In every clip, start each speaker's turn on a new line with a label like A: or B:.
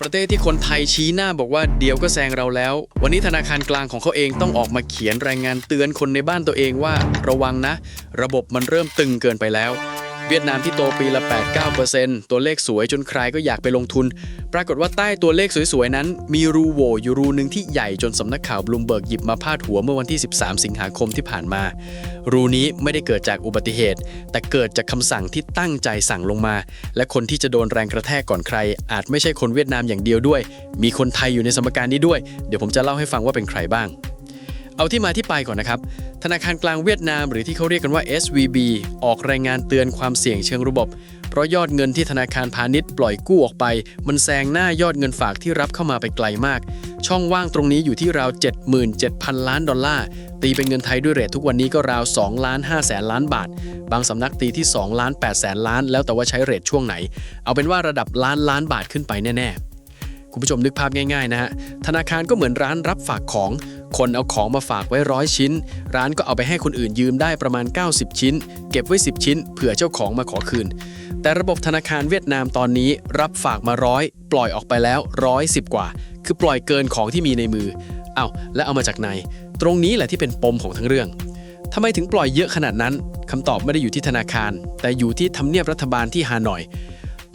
A: ประเทศที่คนไทยชี้หน้าบอกว่าเดี๋ยวก็แซงเราแล้ววันนี้ธนาคารกลางของเขาเองต้องออกมาเขียนรายงานเตือนคนในบ้านตัวเองว่าระวังนะระบบมันเริ่มตึงเกินไปแล้วเวียดนามที่โตปีละ 8-9% ตัวเลขสวยจนใครก็อยากไปลงทุนปรากฏว่าใต้ตัวเลขสวยๆนั้นมีรูโหว่อยู่รูนึงที่ใหญ่จนสำนักข่าวบลูมเบิร์กหยิบมาพาดหัวเมื่อวันที่ 13 สิงหาคมที่ผ่านมารูนี้ไม่ได้เกิดจากอุบัติเหตุแต่เกิดจากคำสั่งที่ตั้งใจสั่งลงมาและคนที่จะโดนแรงกระแทกก่อนใครอาจไม่ใช่คนเวียดนามอย่างเดียวด้วยมีคนไทยอยู่ในสมการนี้ด้วยเดี๋ยวผมจะเล่าให้ฟังว่าเป็นใครบ้างเอาที่มาที่ไปก่อนนะครับธนาคารกลางเวียดนามหรือที่เขาเรียกกันว่า SVB ออกรายงานเตือนความเสี่ยงเชิงระบบเพราะยอดเงินที่ธนาคารพาณิชย์ปล่อยกู้ออกไปมันแซงหน้ายอดเงินฝากที่รับเข้ามาไปไกลมากช่องว่างตรงนี้อยู่ที่ราว 77,000 ล้านดอลลาร์ตีเป็นเงินไทยด้วยเรททุกวันนี้ก็ราว 2,500,000 ล้านบาทบางสำนักตีที่ 2,800,000 ล้านแล้วแต่ว่าใช้เรทช่วงไหนเอาเป็นว่าระดับล้านบาทขึ้นไปแน่ๆคุณผู้ชมนึกภาพง่ายๆนะฮะธนาคารก็เหมือนร้านรับฝากของคนเอาของมาฝากไว้100ชิ้นร้านก็เอาไปให้คนอื่นยืมได้ประมาณ90ชิ้นเก็บไว้10ชิ้นเผื่อเจ้าของมาขอคืนแต่ระบบธนาคารเวียดนามตอนนี้รับฝากมา100ปล่อยออกไปแล้ว110กว่าคือปล่อยเกินของที่มีในมือแล้วเอามาจากไหนตรงนี้แหละที่เป็นปมของทั้งเรื่องทำไมถึงปล่อยเยอะขนาดนั้นคำตอบไม่ได้อยู่ที่ธนาคารแต่อยู่ที่ทำเนียบรัฐบาลที่ฮานอย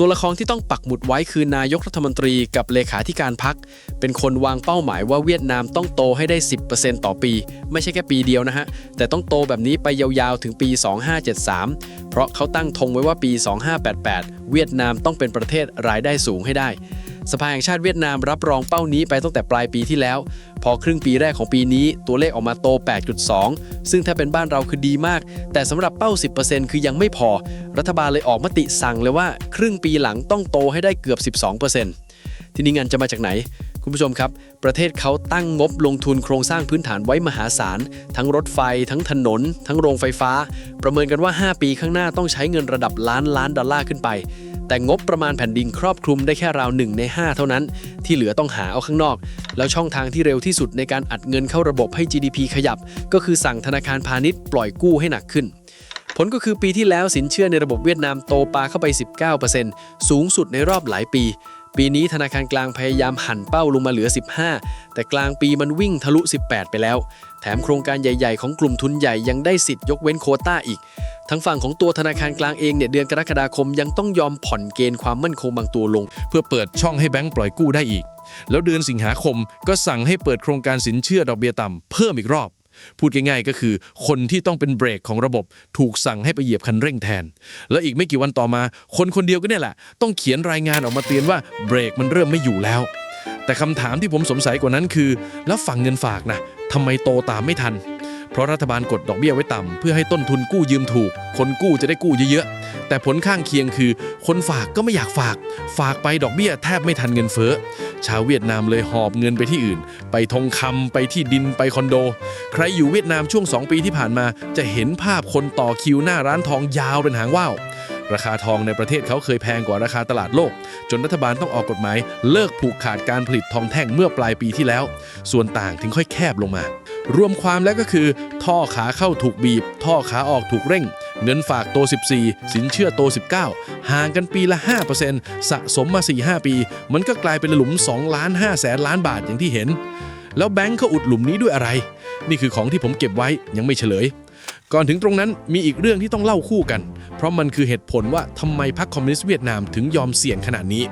A: ตัวละครที่ต้องปักหมุดไว้คือนายกรัฐมนตรีกับเลขาธิการพรรคเป็นคนวางเป้าหมายว่าเวียดนามต้องโตให้ได้ 10% ต่อปีไม่ใช่แค่ปีเดียวนะฮะแต่ต้องโตแบบนี้ไปยาวๆถึงปี 2573 เพราะเขาตั้งธงไว้ว่าปี 2588 เวียดนามต้องเป็นประเทศรายได้สูงให้ได้สภาแห่งชาติเวียดนามรับรองเป้านี้ไปตั้งแต่ปลายปีที่แล้วพอครึ่งปีแรกของปีนี้ตัวเลขออกมาโต 8.2 ซึ่งถ้าเป็นบ้านเราคือดีมากแต่สำหรับเป้า 10% คือยังไม่พอรัฐบาลเลยออกมติสั่งเลยว่าครึ่งปีหลังต้องโตให้ได้เกือบ 12% ทีนี้เงินจะมาจากไหนคุณผู้ชมครับประเทศเขาตั้งงบลงทุนโครงสร้างพื้นฐานไว้มหาศาลทั้งรถไฟทั้งถนนทั้งโรงไฟฟ้าประเมินกันว่า5ปีข้างหน้าต้องใช้เงินระดับล้านดอลลาร์ขึ้นไปแต่งบประมาณแผ่นดินครอบคลุมได้แค่ราว1 ใน 5เท่านั้นที่เหลือต้องหาเอาข้างนอกแล้วช่องทางที่เร็วที่สุดในการอัดเงินเข้าระบบให้ GDP ขยับก็คือสั่งธนาคารพาณิชย์ปล่อยกู้ให้หนักขึ้นผลก็คือปีที่แล้วสินเชื่อในระบบเวียดนามโตปาเข้าไป 19% สูงสุดในรอบหลายปีปีนี้ธนาคารกลางพยายามหั่นเป้าลงมาเหลือ 15แต่กลางปีมันวิ่งทะลุ 18ไปแล้วแถมโครงการใหญ่ๆของกลุ่มทุนใหญ่ยังได้สิทธิ์ยกเว้นโควต้าอีกทั้งฝั่งของตัวธนาคารกลางเองเนี่ยเดือนกรกฎาคมยังต้องยอมผ่อนเกณฑ์ความมั่นคงบางตัวลง
B: เพื่อเปิดช่องให้แบงก์ปล่อยกู้ได้อีกแล้วเดือนสิงหาคมก็สั่งให้เปิดโครงการสินเชื่อดอกเบี้ยต่ำเพิ่มอีกรอบพูดง่ายๆก็คือคนที่ต้องเป็นเบรกของระบบถูกสั่งให้ไปเหยียบคันเร่งแทนแล้วอีกไม่กี่วันต่อมาคนเดียวก็เนี่ยแหละต้องเขียนรายงานออกมาเตือนว่าเบรกมันเริ่มไม่อยู่แล้วแต่คำถามที่ผมสงสัยกว่านั้นคือแล้วฝั่งเงินฝากนะทำไมโตตามไม่ทันเพราะรัฐบาลกดดอกเบี้ยไว้ต่ำเพื่อให้ต้นทุนกู้ยืมถูกคนกู้จะได้กู้เยอะๆแต่ผลข้างเคียงคือคนฝากก็ไม่อยากฝากไปดอกเบี้ยแทบไม่ทันเงินเฟ้อชาวเวียดนามเลยหอบเงินไปที่อื่นไปทองคำไปที่ดินไปคอนโดใครอยู่เวียดนามช่วง2 ปีที่ผ่านมาจะเห็นภาพคนต่อคิวหน้าร้านทองยาวเป็นหางว่าวราคาทองในประเทศเขาเคยแพงกว่าราคาตลาดโลกจนรัฐบาลต้องออกกฎหมายเลิกผูกขาดการผลิตทองแท่งเมื่อปลายปีที่แล้วส่วนต่างถึงค่อยแคบลงมารวมความแล้วก็คือท่อขาเข้าถูกบีบท่อขาออกถูกเร่งเงินฝากโต 14สินเชื่อโต 19ห่างกันปีละ 5% สะสมมา 4-5 ปีมันก็กลายเป็นหลุม 2,500,000 ล้านบาทอย่างที่เห็นแล้วแบงก์เขาอุดหลุมนี้ด้วยอะไรนี่คือของที่ผมเก็บไว้ยังไม่เฉลยก่อนถึงตรงนั้นมีอีกเรื่องที่ต้องเล่าคู่กันเพราะมันคือเหตุผลว่าทำไมพรรคคอมมิวนิสต์เวียดนามถึงยอมเสี่ยงขนาดนี้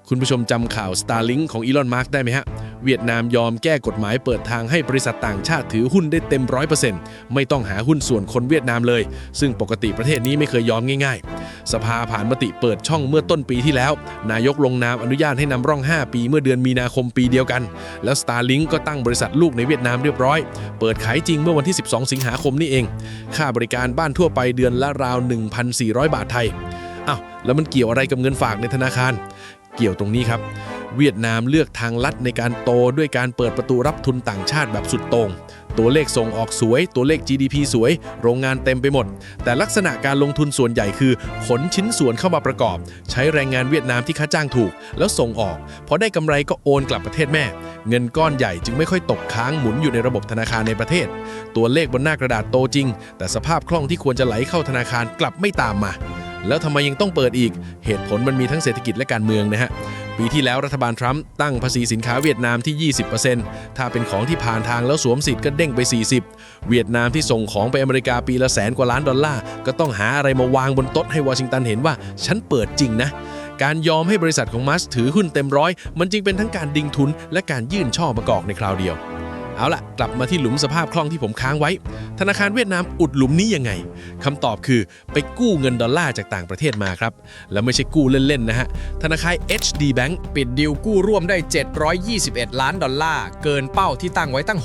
B: คุณผู้ชมจำข่าว Starlink ของอีลอน มัสก์ได้ไหมฮะเวียดนามยอมแก้กฎหมายเปิดทางให้บริษัทต่างชาติถือหุ้นได้เต็ม 100% ไม่ต้องหาหุ้นส่วนคนเวียดนามเลยซึ่งปกติประเทศนี้ไม่เคยยอมง่ายๆสภาผ่านมติเปิดช่องเมื่อต้นปีที่แล้วนายกลงนามอนุญาตให้นำร่อง5 ปีเมื่อเดือนมีนาคมปีเดียวกันแล้ว Starlink ก็ตั้งบริษัทลูกในเวียดนามเรียบร้อยเปิดขายจริงเมื่อวันที่12สิงหาคมนี่เองค่าบริการบ้านทั่วไปเดือนละราว 1,400 บาทไทยแล้วมันเกี่ยวอะไรกับเงินฝากในธนาคารเกี่ยวตรงนี้ครับเวียดนามเลือกทางลัดในการโตด้วยการเปิดประตูรับทุนต่างชาติแบบสุดโต่งตัวเลขส่งออกสวยตัวเลข GDP สวยโรงงานเต็มไปหมดแต่ลักษณะการลงทุนส่วนใหญ่คือขนชิ้นส่วนเข้ามาประกอบใช้แรงงานเวียดนามที่ค่าจ้างถูกแล้วส่งออกพอได้กำไรก็โอนกลับประเทศแม่เงินก้อนใหญ่จึงไม่ค่อยตกค้างหมุนอยู่ในระบบธนาคารในประเทศตัวเลขบนหน้ากระดาษโตจริงแต่สภาพคล่องที่ควรจะไหลเข้าธนาคารกลับไม่ตามมาแล้วทำไมยังต้องเปิดอีกเหตุผลมันมีทั้งเศรษฐกิจและการเมืองนะฮะ ปีที่แล้วรัฐบาลทรัมป์ตั้งภาษีสินค้าเวียดนามที่ 20% ถ้าเป็นของที่ผ่านทางแล้วสวมสิทธิ์ก็เด้งไป 40%เวียดนามที่ส่งของไปอเมริกาปีละ100,000 กว่าล้านดอลลาร์ก็ต้องหาอะไรมาวางบนโต๊ะให้วอชิงตันเห็นว่าฉันเปิดจริงนะการยอมให้บริษัทของมัสก์ถือหุ้นเต็มร้อยมันจึงเป็นทั้งการดึงทุนและการยื่นช่อมากอกในคราวเดียวเอาล่ะกลับมาที่หลุมสภาพคล่องที่ผมค้างไว้ธนาคารเวียดนามอุดหลุมนี้ยังไงคำตอบคือไปกู้เงินดอลลาร์จากต่างประเทศมาครับแล้วไม่ใช่กู้เล่นๆนะฮะธนาคาร HD Bank
C: ปิดดีลกู้ร่วมได้721ล้านดอลลาร์เกินเป้าที่ตั้งไว้ตั้ง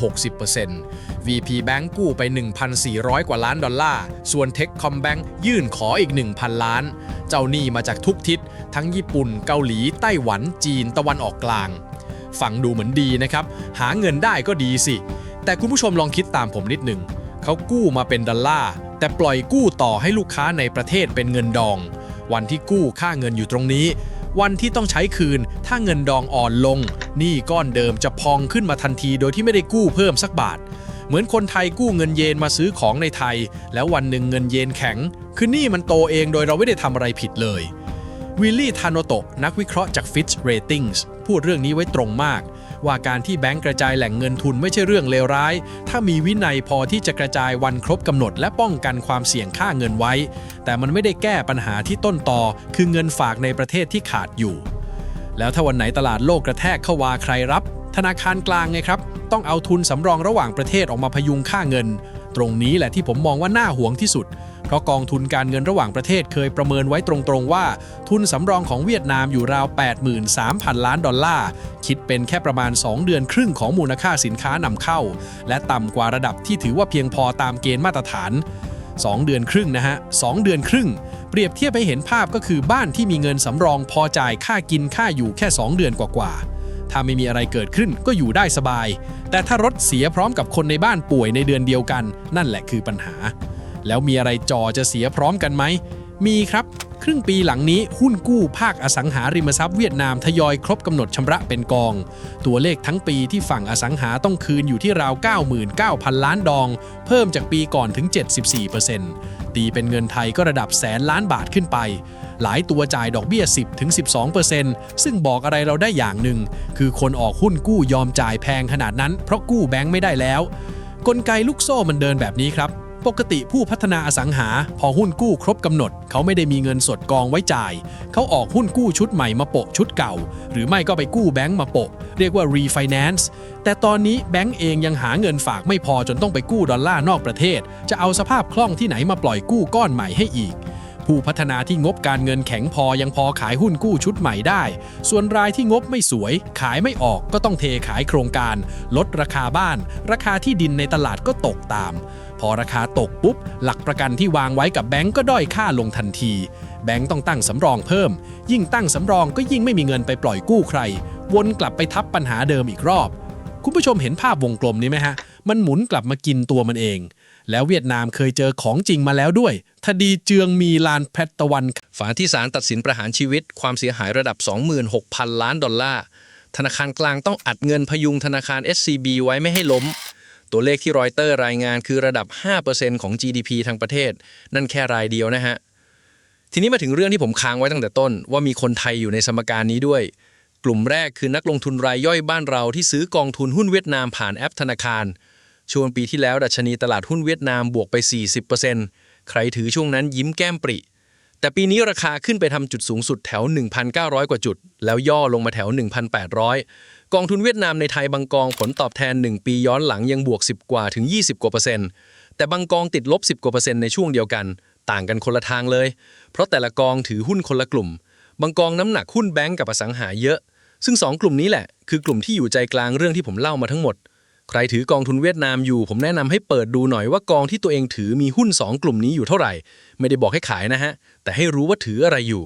C: 60% VP Bank กู้ไป 1,400 กว่าล้านดอลลาร์ส่วน Techcom Bank ยื่นขออีก 1,000 ล้านเจ้าหนี้มาจากทุกทิศทั้งญี่ปุ่นเกาหลีไต้หวันจีนตะวันออกกลางฟังดูเหมือนดีนะครับหาเงินได้ก็ดีสิแต่คุณผู้ชมลองคิดตามผมนิดหนึ่งเขากู้มาเป็นดอลลาร์แต่ปล่อยกู้ต่อให้ลูกค้าในประเทศเป็นเงินดองวันที่กู้ค่าเงินอยู่ตรงนี้วันที่ต้องใช้คืนถ้าเงินดองอ่อนลงหนี้ก้อนเดิมจะพองขึ้นมาทันทีโดยที่ไม่ได้กู้เพิ่มสักบาทเหมือนคนไทยกู้เงินเยนมาซื้อของในไทยแล้ววันหนึ่งเงินเยนแข็งคือหนี้มันโตเองโดยเราไม่ได้ทำอะไรผิดเลยวิลลี่ทาโนโตะนักวิเคราะห์จาก Fitch Ratings พูดเรื่องนี้ไว้ตรงมากว่าการที่แบงก์กระจายแหล่งเงินทุนไม่ใช่เรื่องเลวร้ายถ้ามีวินัยพอที่จะกระจายวันครบกำหนดและป้องกันความเสี่ยงค่าเงินไว้แต่มันไม่ได้แก้ปัญหาที่ต้นตอคือเงินฝากในประเทศที่ขาดอยู่แล้วถ้าวันไหนตลาดโลกกระแทกเข้าวาใครรับธนาคารกลางไงครับต้องเอาทุนสำรองระหว่างประเทศออกมาพยุงค่าเงินตรงนี้แหละที่ผมมองว่าน่าห่วงที่สุดเพราะกองทุนการเงินระหว่างประเทศเคยประเมินไว้ตรงๆว่าทุนสำรองของเวียดนามอยู่ราว 83,000 ล้านดอลลาร์คิดเป็นแค่ประมาณ2เดือนครึ่งของมูลค่าสินค้านำเข้าและต่ำกว่าระดับที่ถือว่าเพียงพอตามเกณฑ์มาตรฐาน2เดือนครึ่งนะฮะ2เดือนครึ่งเปรียบเทียบให้เห็นภาพก็คือบ้านที่มีเงินสำรองพอจ่ายค่ากินค่าอยู่แค่2เดือนกว่าถ้าไม่มีอะไรเกิดขึ้นก็อยู่ได้สบายแต่ถ้ารถเสียพร้อมกับคนในบ้านป่วยในเดือนเดียวกันนั่นแหละคือปัญหาแล้วมีอะไรจะเสียพร้อมกันไหมมีครับครึ่งปีหลังนี้หุ้นกู้ภาคอสังหาริมทรัพย์เวียดนามทยอยครบกำหนดชำระเป็นกองตัวเลขทั้งปีที่ฝั่งอสังหาต้องคืนอยู่ที่ราว 99,000 ล้านดองเพิ่มจากปีก่อนถึง 74%ตีเป็นเงินไทยก็ระดับแสนล้านบาทขึ้นไปหลายตัวจ่ายดอกเบี้ย 10-12% ซึ่งบอกอะไรเราได้อย่างหนึ่งคือคนออกหุ้นกู้ยอมจ่ายแพงขนาดนั้นเพราะกู้แบงค์ไม่ได้แล้วกลไกลูกโซ่มันเดินแบบนี้ครับปกติผู้พัฒนาอสังหาพอหุ้นกู้ครบกำหนดเขาไม่ได้มีเงินสดกองไว้จ่ายเขาออกหุ้นกู้ชุดใหม่มาโปะชุดเก่าหรือไม่ก็ไปกู้แบงค์มาโปะเรียกว่า refinance แต่ตอนนี้แบงค์เองยังหาเงินฝากไม่พอจนต้องไปกู้ดอลลาร์นอกประเทศจะเอาสภาพคล่องที่ไหนมาปล่อยกู้ก้อนใหม่ให้อีกผู้พัฒนาที่งบการเงินแข็งพอยังพอขายหุ้นกู้ชุดใหม่ได้ส่วนรายที่งบไม่สวยขายไม่ออกก็ต้องเทขายโครงการลดราคาบ้านราคาที่ดินในตลาดก็ตกตามพอราคาตกปุ๊บหลักประกันที่วางไว้กับแบงก์ก็ด้อยค่าลงทันทีแบงก์ต้องตั้งสำรองเพิ่มยิ่งตั้งสำรองก็ยิ่งไม่มีเงินไปปล่อยกู้ใครวนกลับไปทับปัญหาเดิมอีกรอบคุณผู้ชมเห็นภาพวงกลมนี้ไหมฮะมันหมุนกลับมากินตัวมันเองแล้วเวียดนามเคยเจอของจริงมาแล้วด้วยคดีเจืองมีลานแพทตะวัน
A: ฝาที่ศาลตัดสินประหารชีวิตความเสียหายระดับ 26,000 ล้านดอลลาร์ธนาคารกลางต้องอัดเงินพยุงธนาคาร SCB ไว้ไม่ให้ล้มตัวเลขที่รอยเตอร์รายงานคือระดับ 5% ของ GDP ทางประเทศนั่นแค่รายเดียวนะฮะทีนี้มาถึงเรื่องที่ผมค้างไว้ตั้งแต่ต้นว่ามีคนไทยอยู่ในสมการนี้ด้วยกลุ่มแรกคือนักลงทุนรายย่อยบ้านเราที่ซื้อกองทุนหุ้นเวียดนามผ่านแอปธนาคารช่วงปีที่แล้วดัชนีตลาดหุ้นเวียดนามบวกไป 40% ใครถือช่วงนั้นยิ้มแก้มปริแต่ปีนี้ราคาขึ้นไปทำจุดสูงสุดแถว 1,900 กว่าจุดแล้วย่อลงมาแถว 1,800 กองทุนเวียดนามในไทยบางกองผลตอบแทน1ปีย้อนหลังยังบวก10กว่าถึง20กว่า%แต่บางกองติดลบ10กว่า%ในช่วงเดียวกันต่างกันคนละทางเลยเพราะแต่ละกองถือหุ้นคนละกลุ่มบางกองน้ำหนักหุ้นแบงก์กับอสังหาเยอะซึ่ง2กลุ่มนี้แหละคือกลุ่มที่อยู่ใจกลางเรื่องที่ผมเล่ามาทั้งหมดใครถือกองทุนเวียดนามอยู่ผมแนะนำให้เปิดดูหน่อยว่ากองที่ตัวเองถือมีหุ้น2กลุ่มนี้อยู่เท่าไหร่ไม่ได้บอกให้ขายนะฮะแต่ให้รู้ว่าถืออะไรอยู่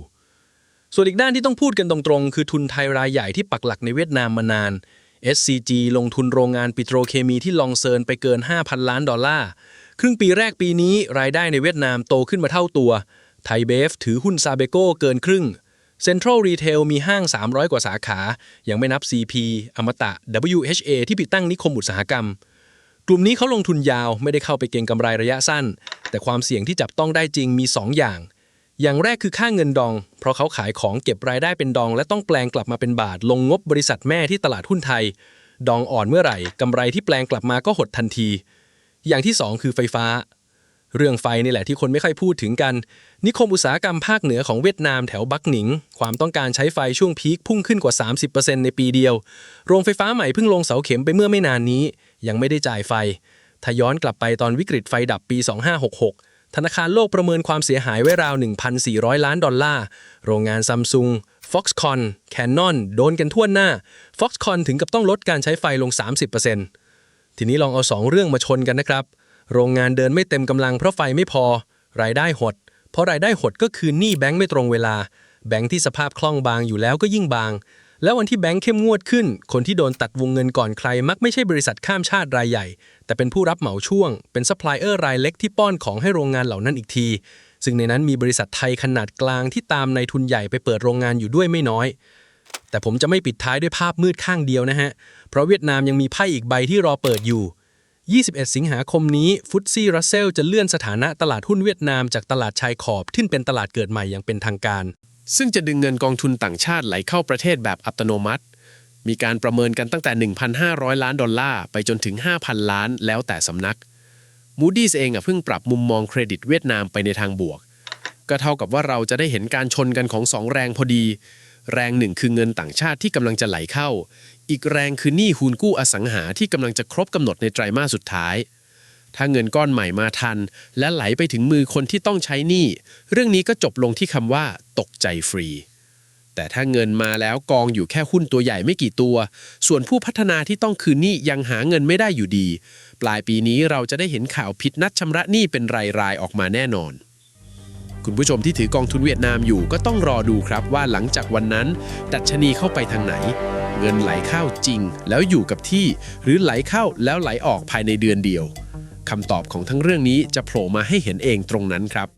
A: ส่วนอีกด้านที่ต้องพูดกันตรงๆคือทุนไทยรายใหญ่ที่ปักหลักในเวียดนามมานาน SCG ลงทุนโรงงานปิโตรเคมีที่ลองเซินไปเกิน 5,000 ล้านดอลลาร์ครึ่งปีแรกปีนี้รายได้ในเวียดนามโตขึ้นมาเท่าตัวไทยเบฟถือหุ้นซาเบโก้เกินครึ่งเซ็นทรัลรีเทลมีห้าง300กว่าสาขายังไม่นับ CP อมตะ WHA ที่ปิดตั้งนิคมอุตสาหกรรมกลุ่มนี้เขาลงทุนยาวไม่ได้เข้าไปเก็งกำไรระยะสั้นแต่ความเสี่ยงที่จับต้องได้จริงมี2อย่าง
D: อย่างแรกคือค่าเงินดองเพราะเขาขายของเก็บรายได้เป็นดองและต้องแปลงกลับมาเป็นบาทลงงบบริษัทแม่ที่ตลาดหุ้นไทยดองอ่อนเมื่อไหร่กำไรที่แปลงกลับมาก็หดทันทีอย่างที่2คือไฟฟ้าเรื่องไฟนี่แหละที่คนไม่ค่อยพูดถึงกันนิคมอุตสาหกรรมภาคเหนือของเวียดนามแถวบักหนิงความต้องการใช้ไฟช่วงพีคพุ่งขึ้นกว่า 30% ในปีเดียวโรงไฟฟ้าใหม่เพิ่งลงเสาเข็มไปเมื่อไม่นานนี้ยังไม่ได้จ่ายไฟถ้าย้อนกลับไปตอนวิกฤตไฟดับปี 2566ธนาคารโลกประเมินความเสียหายไว้ราว 1,400 ล้านดอลลาร์โรงงานซัมซุง Foxconn Canon โดนกันทั่วหน้า Foxconn ถึงกับต้องลดการใช้ไฟลง 30%ทีนี้ลองเอา2เรื่องมาชนกันนะครับโรงงานเดินไม่เต็มกำลังเพราะไฟไม่พอรายได้หดเพราะรายได้หดก็คือหนี้แบงก์ไม่ตรงเวลาแบงก์ที่สภาพคล่องบางอยู่แล้วก็ยิ่งบางแล้ววันที่แบงก์เข้มงวดขึ้นคนที่โดนตัดวงเงินก่อนใครมักไม่ใช่บริษัทข้ามชาติรายใหญ่แต่เป็นผู้รับเหมาช่วงเป็นซัพพลายเออร์รายเล็กที่ป้อนของให้โรงงานเหล่านั้นอีกทีซึ่งในนั้นมีบริษัทไทยขนาดกลางที่ตามนายทุนใหญ่ไปเปิดโรงงานอยู่ด้วยไม่น้อยแต่ผมจะไม่ปิดท้ายด้วยภาพมืดข้างเดียวนะฮะเพราะเวียดนามยังมีไพ่อีกใบที่รอเปิดอยู่21 สิงหาคมนี้ฟุตซี่รัสเซลจะเลื่อนสถานะตลาดหุ้นเวียดนามจากตลาดชายขอบขึ้นเป็นตลาดเกิดใหม่อย่างเป็นทางการ
B: ซึ่งจะดึงเงินกองทุนต่างชาติไหลเข้าประเทศแบบอัตโนมัติมีการประเมินกันตั้งแต่ 1,500 ล้านดอลลาร์ไปจนถึง 5,000 ล้านแล้วแต่สำนัก Moody's เองเพิ่งปรับมุมมองเครดิตเวียดนามไปในทางบวกก็เท่ากับว่าเราจะได้เห็นการชนกันของ2แรงพอดีแรงหนึ่งคือเงินต่างชาติที่กำลังจะไหลเข้าอีกแรงคือหนี้หุ้นกู้อสังหาที่กำลังจะครบกำหนดในไตรมาสสุดท้ายถ้าเงินก้อนใหม่มาทันและไหลไปถึงมือคนที่ต้องใช้หนี้เรื่องนี้ก็จบลงที่คำว่าตกใจฟรีแต่ถ้าเงินมาแล้วกองอยู่แค่หุ้นตัวใหญ่ไม่กี่ตัวส่วนผู้พัฒนาที่ต้องคืนหนี้ยังหาเงินไม่ได้อยู่ดีปลายปีนี้เราจะได้เห็นข่าวผิดนัดชำระหนี้เป็นรายๆออกมาแน่นอนคุณผู้ชมที่ถือกองทุนเวียดนามอยู่ก็ต้องรอดูครับว่าหลังจากวันนั้นดัชนีเข้าไปทางไหนเงินไหลเข้าจริงแล้วอยู่กับที่หรือไหลเข้าแล้วไหลออกภายในเดือนเดียวคำตอบของทั้งเรื่องนี้จะโผล่มาให้เห็นเองตรงนั้นครับ